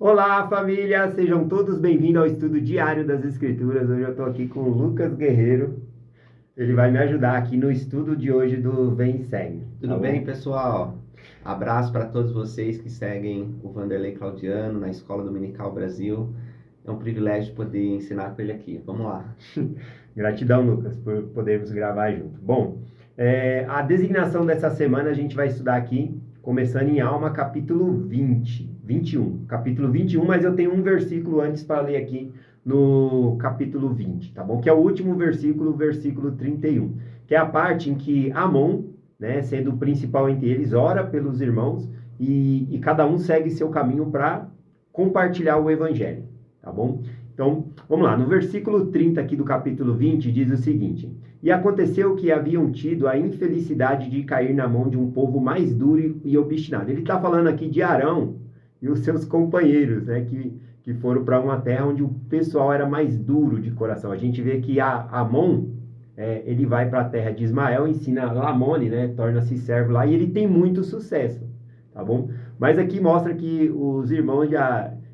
Olá, família! Sejam todos bem-vindos ao estudo diário das Escrituras. Hoje eu estou aqui com o Lucas Guerreiro. Ele vai me ajudar aqui no estudo de hoje do Vem e Segue. Tudo bem, pessoal? Abraço para todos vocês que seguem o Vanderlei Claudiano na Escola Dominical Brasil. É um privilégio poder ensinar com ele aqui. Vamos lá. Gratidão, Lucas, por podermos gravar junto. Bom, a designação dessa semana a gente vai estudar aqui, começando em Alma, capítulo 21. Capítulo 21, mas eu tenho um versículo antes para ler aqui no capítulo 20, tá bom? Que é o último versículo, versículo 31, que é a parte em que Amon, né, sendo o principal entre eles, ora pelos irmãos e cada um segue seu caminho para compartilhar o evangelho, tá bom? Então, vamos lá, no versículo 30 aqui do capítulo 20 diz o seguinte: E aconteceu que haviam tido a infelicidade de cair na mão de um povo mais duro e obstinado. Ele está falando aqui de Arão e os seus companheiros, né, que foram para uma terra onde o pessoal era mais duro de coração. A gente vê que Amon, ele vai para a terra de Ismael, ensina Lamone, né, torna-se servo lá, e ele tem muito sucesso, tá bom? Mas aqui mostra que os irmãos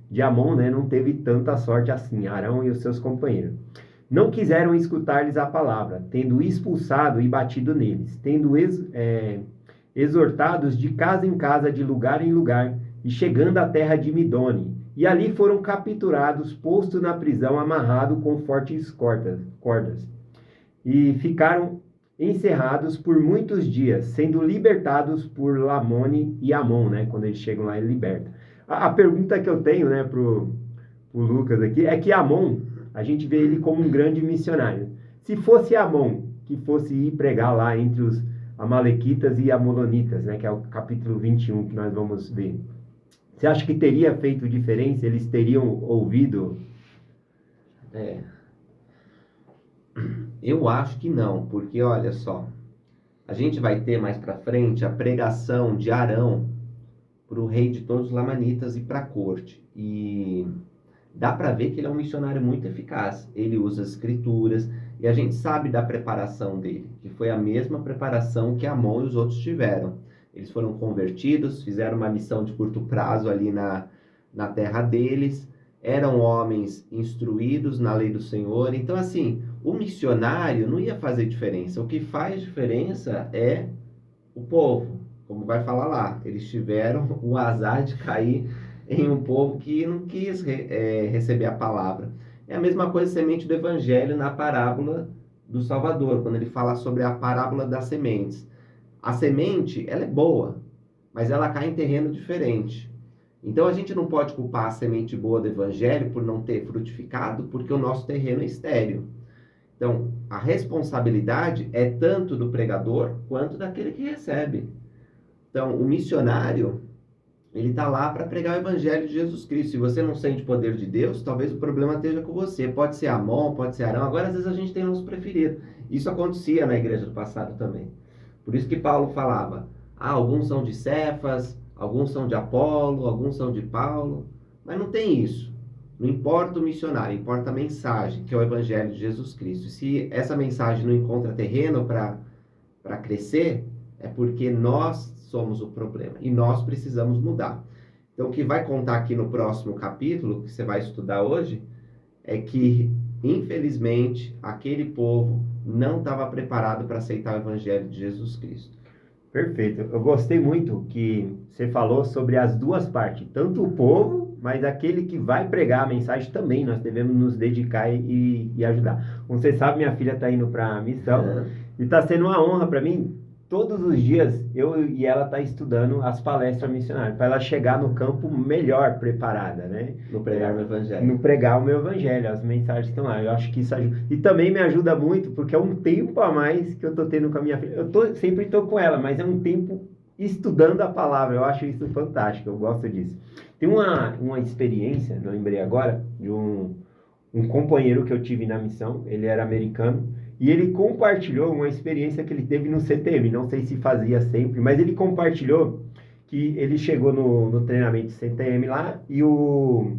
de Amon, né, não teve tanta sorte assim, Arão e os seus companheiros. Não quiseram escutar-lhes a palavra, tendo expulsado e batido neles, tendo exortados de casa em casa, de lugar em lugar, e chegando à terra de Midone. E ali foram capturados, postos na prisão, amarrados com fortes cordas. E ficaram encerrados por muitos dias, sendo libertados por Lamone e Amon, né? Quando eles chegam lá, ele liberta. A pergunta que eu tenho, né, pro Lucas aqui, é que Amon, a gente vê ele como um grande missionário. Se fosse Amon que fosse ir pregar lá entre os Amalequitas e Amolonitas, né, que é o capítulo 21 que nós vamos ver, você acha que teria feito diferença? Eles teriam ouvido? Eu acho que não, porque olha só, a gente vai ter mais para frente a pregação de Arão para o rei de todos os lamanitas e para a corte. E dá para ver que ele é um missionário muito eficaz. Ele usa as escrituras e a gente sabe da preparação dele, que foi a mesma preparação que Amon e os outros tiveram. Eles foram convertidos, fizeram uma missão de curto prazo ali na terra deles, eram homens instruídos na lei do Senhor. Então, assim, o missionário não ia fazer diferença. O que faz diferença é o povo, como vai falar lá. Eles tiveram o azar de cair em um povo que não quis receber a palavra. É a mesma coisa semente do evangelho na parábola do Salvador, quando ele fala sobre a parábola das sementes. A semente, ela é boa, mas ela cai em terreno diferente. Então a gente não pode culpar a semente boa do evangelho por não ter frutificado, porque o nosso terreno é estéril. Então, a responsabilidade é tanto do pregador quanto daquele que recebe. Então, o missionário, ele está lá para pregar o evangelho de Jesus Cristo. Se você não sente o poder de Deus, talvez o problema esteja com você. Pode ser Amon, pode ser Arão. Agora, às vezes, a gente tem nosso preferido. Isso acontecia na igreja do passado também. Por isso que Paulo falava, alguns são de Cefas, alguns são de Apolo, alguns são de Paulo. Mas não tem isso. Não importa o missionário, importa a mensagem, que é o evangelho de Jesus Cristo. E se essa mensagem não encontra terreno para crescer, é porque nós somos o problema e nós precisamos mudar. Então, o que vai contar aqui no próximo capítulo, que você vai estudar hoje, é que, infelizmente, aquele povo não estava preparado para aceitar o evangelho de Jesus Cristo. Perfeito. Eu gostei muito que você falou sobre as duas partes, tanto o povo, mas aquele que vai pregar a mensagem também, nós devemos nos dedicar e ajudar. Como você sabe, minha filha está indo para a missão e está sendo uma honra para mim. Todos os dias eu e ela está estudando as palestras missionárias, para ela chegar no campo melhor preparada, né? No pregar o evangelho. No pregar o meu evangelho, as mensagens estão lá. Eu acho que isso ajuda. E também me ajuda muito, porque é um tempo a mais que eu estou tendo com a minha filha. Sempre estou com ela, mas é um tempo estudando a palavra. Eu acho isso fantástico, eu gosto disso. Tem uma experiência, não lembrei agora, de um companheiro que eu tive na missão, ele era americano, e ele compartilhou uma experiência que ele teve no CTM, não sei se fazia sempre, mas ele compartilhou que ele chegou no treinamento CTM lá, e eu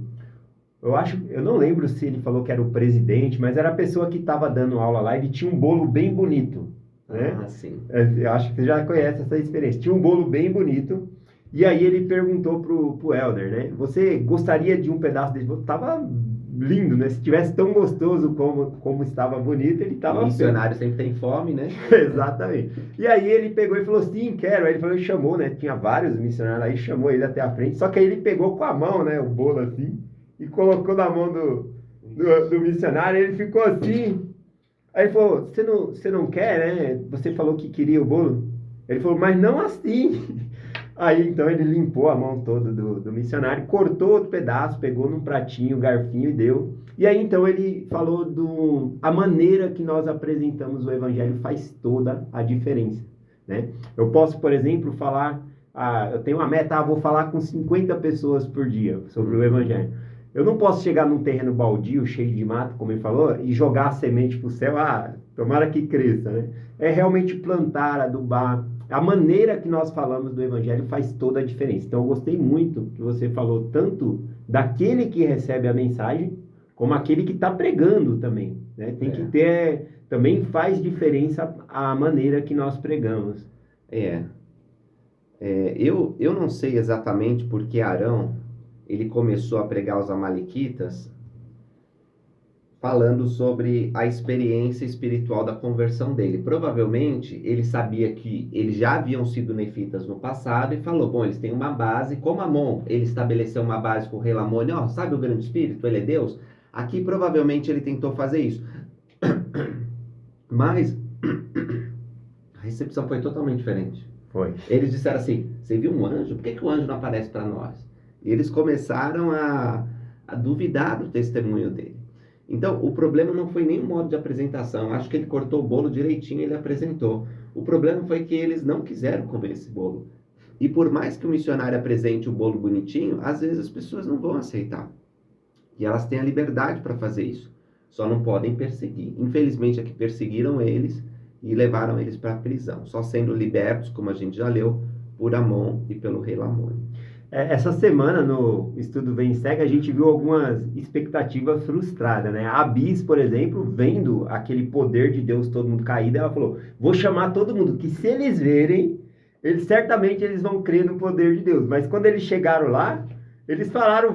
não lembro se ele falou que era o presidente, mas era a pessoa que estava dando aula lá, ele tinha um bolo bem bonito, né? Sim. Eu acho que você já conhece essa experiência. Tinha um bolo bem bonito, E aí ele perguntou pro Elder, né? Você gostaria de um pedaço desse bolo? Tava lindo, né? Se tivesse tão gostoso como estava bonito, ele O tava missionário sempre tem fome, né? Exatamente. E aí ele pegou e falou, sim, quero. Aí ele falou, chamou, né? Tinha vários missionários aí, chamou ele até a frente. Só que aí ele pegou com a mão, né? O bolo assim, e colocou na mão do missionário. Ele ficou assim. Aí ele falou, você não quer, né? Você falou que queria o bolo. Ele falou, mas não assim. Aí então ele limpou a mão toda do missionário, cortou outro pedaço, pegou num pratinho, garfinho e deu. E aí então ele falou a maneira que nós apresentamos o evangelho faz toda a diferença, né? Eu posso, por exemplo, falar, eu tenho uma meta, vou falar com 50 pessoas por dia sobre o evangelho. Eu não posso chegar num terreno baldio, cheio de mato, como ele falou, e jogar a semente para o céu, tomara que cresça, né? É realmente plantar, adubar. A maneira que nós falamos do evangelho faz toda a diferença. Então, eu gostei muito que você falou tanto daquele que recebe a mensagem, como aquele que está pregando também, né? Tem que ter, também faz diferença a maneira que nós pregamos. Eu não sei exatamente porque Arão, ele começou a pregar os amalequitas falando sobre a experiência espiritual da conversão dele. Provavelmente, ele sabia que eles já haviam sido nefitas no passado e falou, bom, eles têm uma base, como Amon, ele estabeleceu uma base com o rei Lamone, sabe o grande espírito, ele é Deus? Aqui, provavelmente, ele tentou fazer isso. Mas a recepção foi totalmente diferente. Foi. Eles disseram assim, você viu um anjo? Por que o anjo não aparece para nós? E eles começaram a duvidar do testemunho dele. Então, o problema não foi nem o modo de apresentação. Acho que ele cortou o bolo direitinho e ele apresentou. O problema foi que eles não quiseram comer esse bolo. E por mais que o missionário apresente o bolo bonitinho, às vezes as pessoas não vão aceitar. E elas têm a liberdade para fazer isso. Só não podem perseguir. Infelizmente, é que perseguiram eles e levaram eles para a prisão. Só sendo libertos, como a gente já leu, por Amon e pelo rei Lamone. Essa semana, no Estudo Vem e Segue, a gente viu algumas expectativas frustradas, né? A Bis, por exemplo, vendo aquele poder de Deus, todo mundo caído, ela falou, vou chamar todo mundo, que se eles verem, certamente eles vão crer no poder de Deus. Mas quando eles chegaram lá, eles falaram,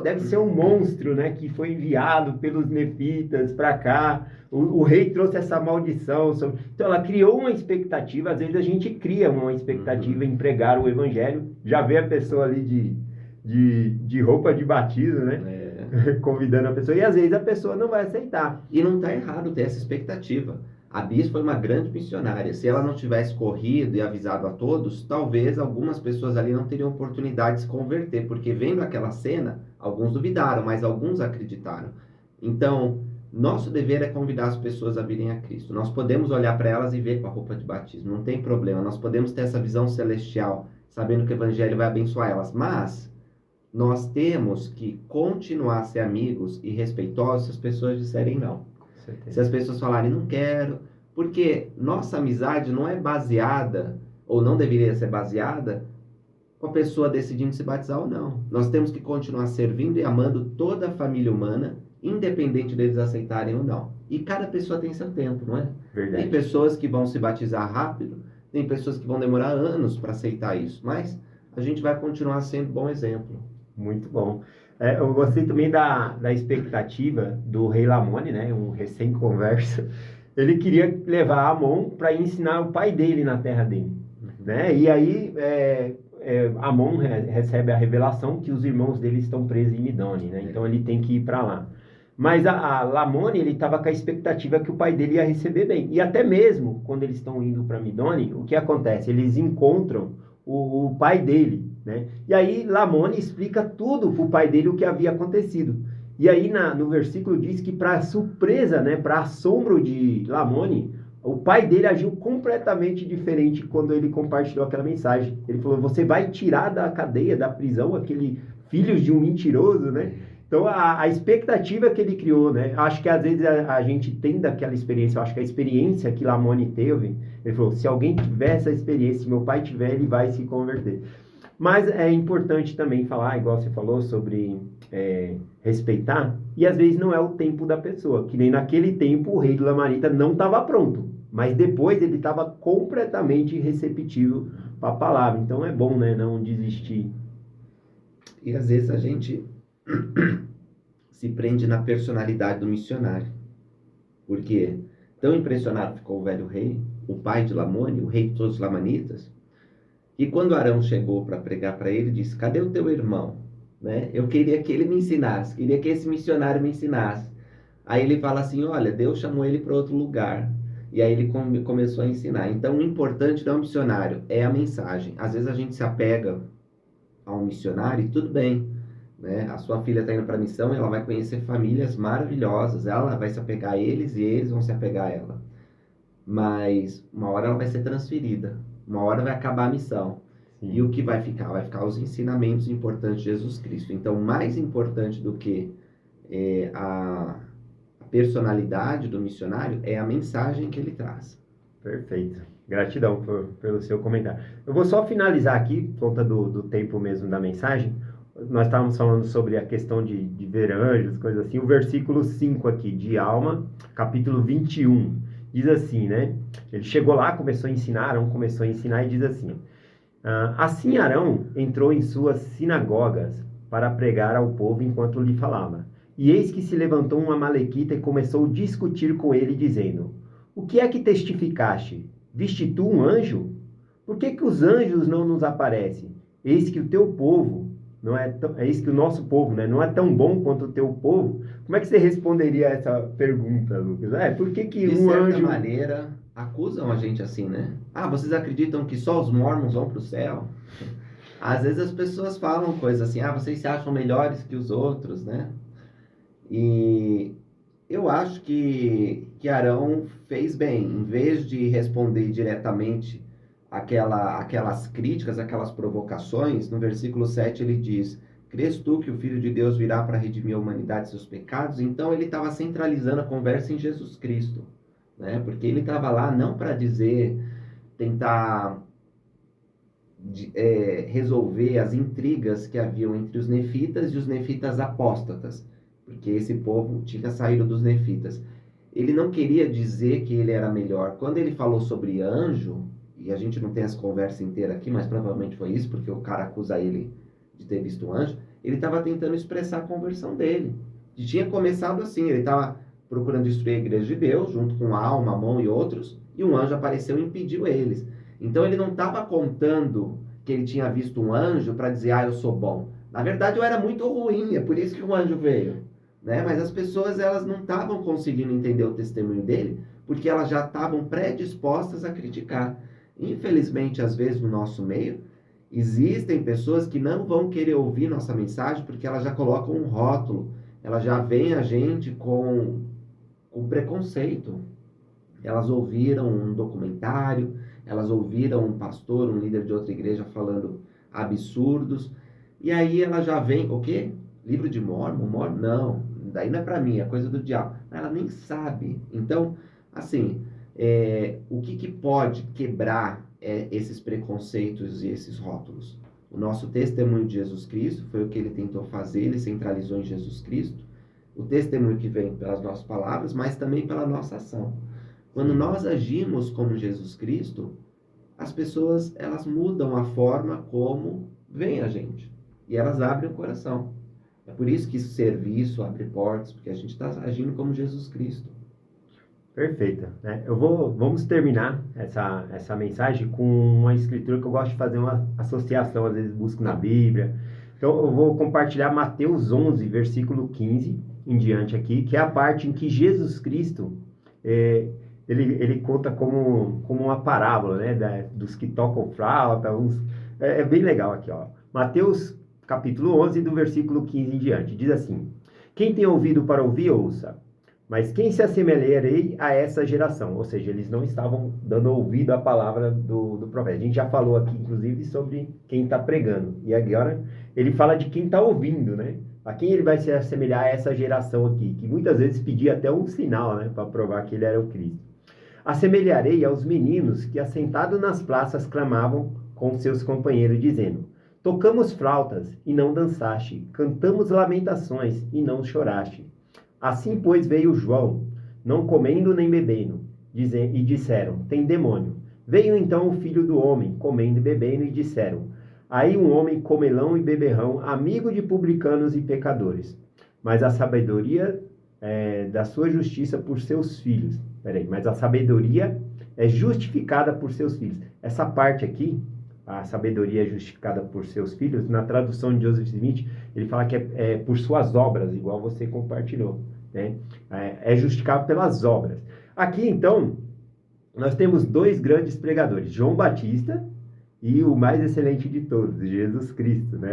deve ser um monstro, né? Que foi enviado pelos nefitas para cá. O rei trouxe essa maldição. Então, ela criou uma expectativa. Às vezes, a gente cria uma expectativa em pregar o evangelho. Já vê a pessoa ali de roupa de batismo, né? Convidando a pessoa. E, às vezes, a pessoa não vai aceitar. E não está errado ter essa expectativa. A Bis foi uma grande missionária. Se ela não tivesse corrido e avisado a todos, talvez algumas pessoas ali não teriam oportunidade de se converter. Porque vendo aquela cena, alguns duvidaram, mas alguns acreditaram. Então, nosso dever é convidar as pessoas a virem a Cristo. Nós podemos olhar para elas e ver com a roupa de batismo, não tem problema. Nós podemos ter essa visão celestial, sabendo que o evangelho vai abençoar elas. Mas nós temos que continuar a ser amigos e respeitosos se as pessoas disserem não. Se as pessoas falarem não quero, porque nossa amizade não é baseada, ou não deveria ser baseada, com a pessoa decidindo se batizar ou não. Nós temos que continuar servindo e amando toda a família humana, independente deles aceitarem ou não. E cada pessoa tem seu tempo, não é? Verdade. Tem pessoas que vão se batizar rápido, tem pessoas que vão demorar anos para aceitar isso, mas a gente vai continuar sendo bom exemplo. Muito bom. Eu gostei também da expectativa do rei Lamone, né? Um recém-converso. Ele queria levar Amon para ensinar o pai dele na terra dele, né? E aí Amon recebe a revelação que os irmãos dele estão presos em Midone, né? Então ele tem que ir para lá. Mas a Lamone, ele estava com a expectativa que o pai dele ia receber bem. E até mesmo quando eles estão indo para Midone, o que acontece? Eles encontram o pai dele, né? E aí Lamone explica tudo para o pai dele o que havia acontecido. E aí no versículo diz que para surpresa, né, para assombro de Lamone, o pai dele agiu completamente diferente quando ele compartilhou aquela mensagem. Ele falou, você vai tirar da cadeia, da prisão, aquele filho de um mentiroso, né? Então, a expectativa que ele criou, né? Acho que às vezes a gente tem daquela experiência, eu acho que a experiência que Lamone teve, ele falou, se alguém tiver essa experiência, se meu pai tiver, ele vai se converter. Mas é importante também falar, igual você falou, sobre respeitar, e às vezes não é o tempo da pessoa, que nem naquele tempo o rei do Lamanita não estava pronto, mas depois ele estava completamente receptivo para a palavra. Então é bom, né, não desistir. E às vezes a gente se prende na personalidade do missionário. Porque tão impressionado ficou o velho rei, o pai de Lamone, o rei de todos os lamanitas, e quando Arão chegou para pregar para ele, disse: cadê o teu irmão? Né? Eu queria que ele me ensinasse, queria que esse missionário me ensinasse. Aí ele fala assim: olha, Deus chamou ele para outro lugar. E aí ele começou a ensinar. Então o importante não é o missionário, é a mensagem. Às vezes a gente se apega a um missionário e tudo bem, né? A sua filha está indo para a missão, ela vai conhecer famílias maravilhosas, ela vai se apegar a eles e eles vão se apegar a ela. Mas uma hora ela vai ser transferida, uma hora vai acabar a missão. Sim. E o que vai ficar? Vai ficar os ensinamentos importantes de Jesus Cristo. Então, mais importante do que a personalidade do missionário é a mensagem que ele traz. Perfeito. Gratidão pelo seu comentário. Eu vou só finalizar aqui, por conta do tempo mesmo da mensagem. Nós estávamos falando sobre a questão de ver anjos, coisas assim. O versículo 5 aqui, de Alma, capítulo 21, diz assim, né? Ele chegou lá, começou a ensinar, Arão começou a ensinar e diz assim: assim Arão entrou em suas sinagogas para pregar ao povo enquanto lhe falava. E eis que se levantou uma amalequita e começou a discutir com ele, dizendo: o que é que testificaste? Viste tu um anjo? Por que os anjos não nos aparecem? Eis que o teu povo, eis que o nosso povo, né, não é tão bom quanto o teu povo. Como é que você responderia a essa pergunta, Lucas? Por que De um certa anjo... maneira, acusam a gente assim, né? Vocês acreditam que só os mormons vão para o céu? Às vezes as pessoas falam coisas assim: vocês se acham melhores que os outros, né? E eu acho que Arão fez bem. Em vez de responder diretamente aquelas críticas, aquelas provocações, no versículo 7 ele diz: crês tu que o Filho de Deus virá para redimir a humanidade de seus pecados? Então ele estava centralizando a conversa em Jesus Cristo, né? Porque ele estava lá não para tentar resolver as intrigas que haviam entre os nefitas e os nefitas apóstatas, porque esse povo tinha saído dos nefitas. Ele não queria dizer que ele era melhor. Quando ele falou sobre anjo, e a gente não tem essa conversa inteira aqui, mas provavelmente foi isso, porque o cara acusa ele de ter visto um anjo, ele estava tentando expressar a conversão dele. E tinha começado assim, ele estava procurando destruir a igreja de Deus, junto com Alma, Mamon e outros, e um anjo apareceu e impediu eles. Então ele não estava contando que ele tinha visto um anjo para dizer: eu sou bom. Na verdade eu era muito ruim, é por isso que o anjo veio. Né? Mas as pessoas, elas não estavam conseguindo entender o testemunho dele, porque elas já estavam predispostas a criticar. Infelizmente, às vezes no nosso meio, existem pessoas que não vão querer ouvir nossa mensagem porque elas já colocam um rótulo, elas já veem a gente com preconceito. Elas ouviram um documentário, elas ouviram um pastor, um líder de outra igreja falando absurdos, e aí ela já vem: o quê? Livro de Mórmon? Não, daí não é para mim, é coisa do diabo. Ela nem sabe. Então, assim, o que pode quebrar esses preconceitos e esses rótulos? O nosso testemunho de Jesus Cristo foi o que ele tentou fazer, ele centralizou em Jesus Cristo. O testemunho que vem pelas nossas palavras, mas também pela nossa ação. Quando nós agimos como Jesus Cristo, as pessoas, elas mudam a forma como veem a gente. E elas abrem o coração. É por isso que serviço abre portas, porque a gente está agindo como Jesus Cristo. Perfeito. Né? Vamos terminar essa mensagem com uma escritura que eu gosto de fazer uma associação, às vezes busco na Bíblia. Então eu vou compartilhar Mateus 11, versículo 15 em diante aqui, que é a parte em que Jesus Cristo... Ele conta como uma parábola, né, dos que tocam flauta. É bem legal aqui, ó. Mateus capítulo 11, do versículo 15 em diante. Diz assim: quem tem ouvido para ouvir, ouça. Mas quem se assemelharei a essa geração? Ou seja, eles não estavam dando ouvido à palavra do profeta. A gente já falou aqui, inclusive, sobre quem está pregando. E agora ele fala de quem está ouvindo, né? A quem ele vai se assemelhar a essa geração aqui, que muitas vezes pedia até um sinal, né, para provar que ele era o Cristo. Assemelharei aos meninos que, assentados nas praças, clamavam com seus companheiros, dizendo: tocamos flautas e não dançaste, cantamos lamentações e não choraste. Assim, pois, veio João, não comendo nem bebendo, e disseram: tem demônio. Veio então o filho do homem, comendo e bebendo, e disseram: aí um homem comelão e beberrão, amigo de publicanos e pecadores. Mas a sabedoria da sua justiça por seus filhos. Peraí, mas a sabedoria é justificada por seus filhos. Essa parte aqui, a sabedoria é justificada por seus filhos, na tradução de Joseph Smith, ele fala que é por suas obras, igual você compartilhou, né? É justificado pelas obras. Aqui, então, nós temos dois grandes pregadores, João Batista e o mais excelente de todos, Jesus Cristo, né?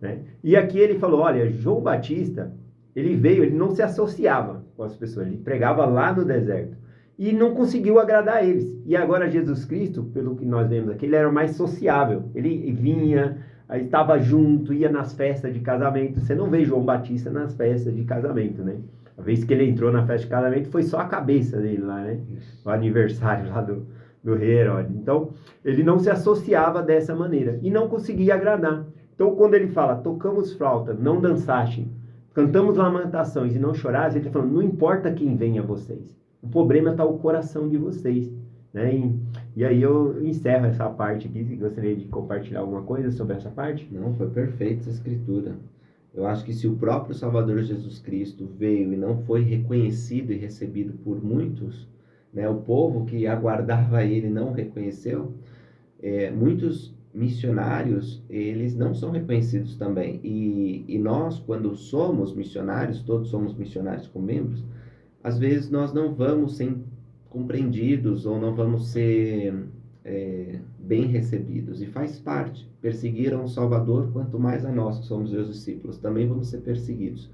Né? E aqui ele falou, olha, João Batista, ele veio, ele não se associava com as pessoas, ele pregava lá no deserto e não conseguiu agradar eles. E agora Jesus Cristo, pelo que nós vemos aqui, ele era mais sociável, ele vinha, estava junto, ia nas festas de casamento. Você não vê João Batista nas festas de casamento, né? A vez que ele entrou na festa de casamento foi só a cabeça dele lá, né? O aniversário lá do rei Herodes. Então, ele não se associava dessa maneira e não conseguia agradar. Então, quando ele fala, tocamos flauta, não dançaste, cantamos lamentações e não choraste, ele está falando, não importa quem venha a vocês. O problema está o coração de vocês. Né? E aí eu encerro essa parte aqui. Se gostaria de compartilhar alguma coisa sobre essa parte? Não, foi perfeita essa escritura. Eu acho que se o próprio Salvador Jesus Cristo veio e não foi reconhecido e recebido por muitos, né, o povo que aguardava ele não reconheceu, muitos missionários, eles não são reconhecidos também. E nós, quando somos missionários, todos somos missionários com membros, às vezes nós não vamos ser compreendidos ou não vamos ser bem recebidos. E faz parte. Perseguiram o Salvador, quanto mais a nós, que somos seus discípulos, também vamos ser perseguidos.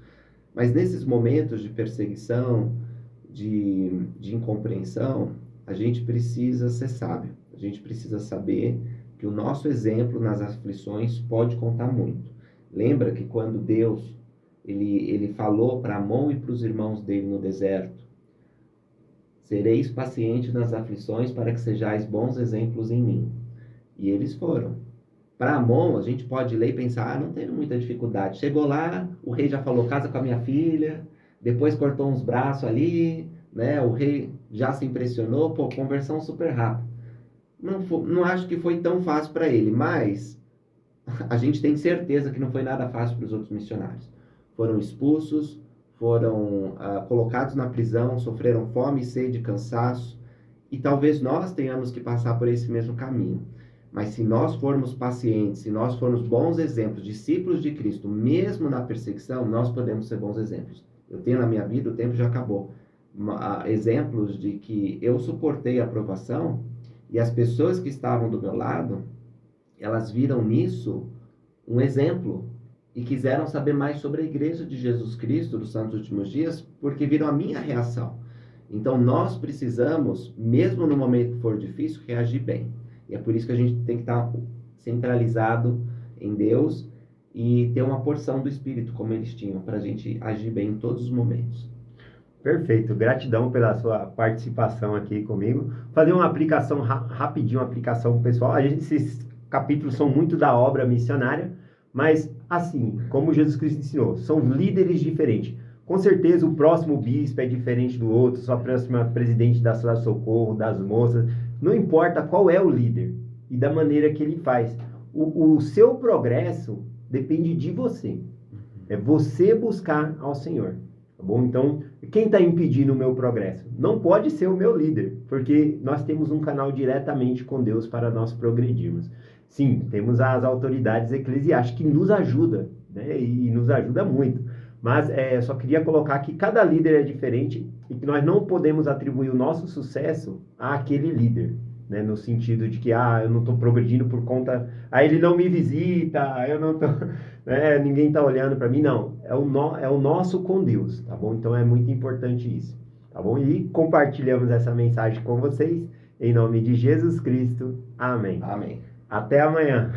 Mas nesses momentos de perseguição, de incompreensão, a gente precisa ser sábio. A gente precisa saber que o nosso exemplo nas aflições pode contar muito. Lembra que quando Deus ele falou para Amon e para os irmãos dele no deserto, sereis pacientes nas aflições para que sejais bons exemplos em mim. E eles foram. Para Amon, a gente pode ler e pensar, não teve muita dificuldade. Chegou lá, o rei já falou, casa com a minha filha, depois cortou uns braços ali, né? O rei já se impressionou, conversão super rápida. Não acho que foi tão fácil para ele, mas a gente tem certeza que não foi nada fácil para os outros missionários. Foram expulsos, foram colocados na prisão, sofreram fome, sede, cansaço, e talvez nós tenhamos que passar por esse mesmo caminho. Mas se nós formos pacientes, se nós formos bons exemplos, discípulos de Cristo, mesmo na perseguição, nós podemos ser bons exemplos. Eu tenho na minha vida, o tempo já acabou, exemplos de que eu suportei a provação e as pessoas que estavam do meu lado, elas viram nisso um exemplo e quiseram saber mais sobre a igreja de Jesus Cristo dos Santos Últimos Dias, porque viram a minha reação. Então nós precisamos, mesmo no momento que for difícil, reagir bem. E é por isso que a gente tem que estar centralizado em Deus e ter uma porção do Espírito, como eles tinham, para a gente agir bem em todos os momentos. Perfeito, gratidão pela sua participação aqui comigo. Fazer uma aplicação rapidinho, uma aplicação pessoal. Esses capítulos são muito da obra missionária, mas assim, como Jesus Cristo ensinou, são líderes diferentes. Com certeza o próximo bispo é diferente do outro, sua próxima presidente da Cidade Socorro, das moças, não importa qual é o líder e da maneira que ele faz. O seu progresso depende de você. É você buscar ao Senhor. Tá bom? Então, quem está impedindo o meu progresso? Não pode ser o meu líder, porque nós temos um canal diretamente com Deus para nós progredirmos. Sim, temos as autoridades eclesiásticas que nos ajudam, né? E nos ajuda muito. Mas só queria colocar que cada líder é diferente e que nós não podemos atribuir o nosso sucesso àquele líder, né? No sentido de que, eu não estou progredindo por conta... ele não me visita, eu não estou... ninguém está olhando para mim. Não, é o nosso com Deus, tá bom? Então é muito importante isso, tá bom? E compartilhamos essa mensagem com vocês, em nome de Jesus Cristo. Amém. Amém. Até amanhã.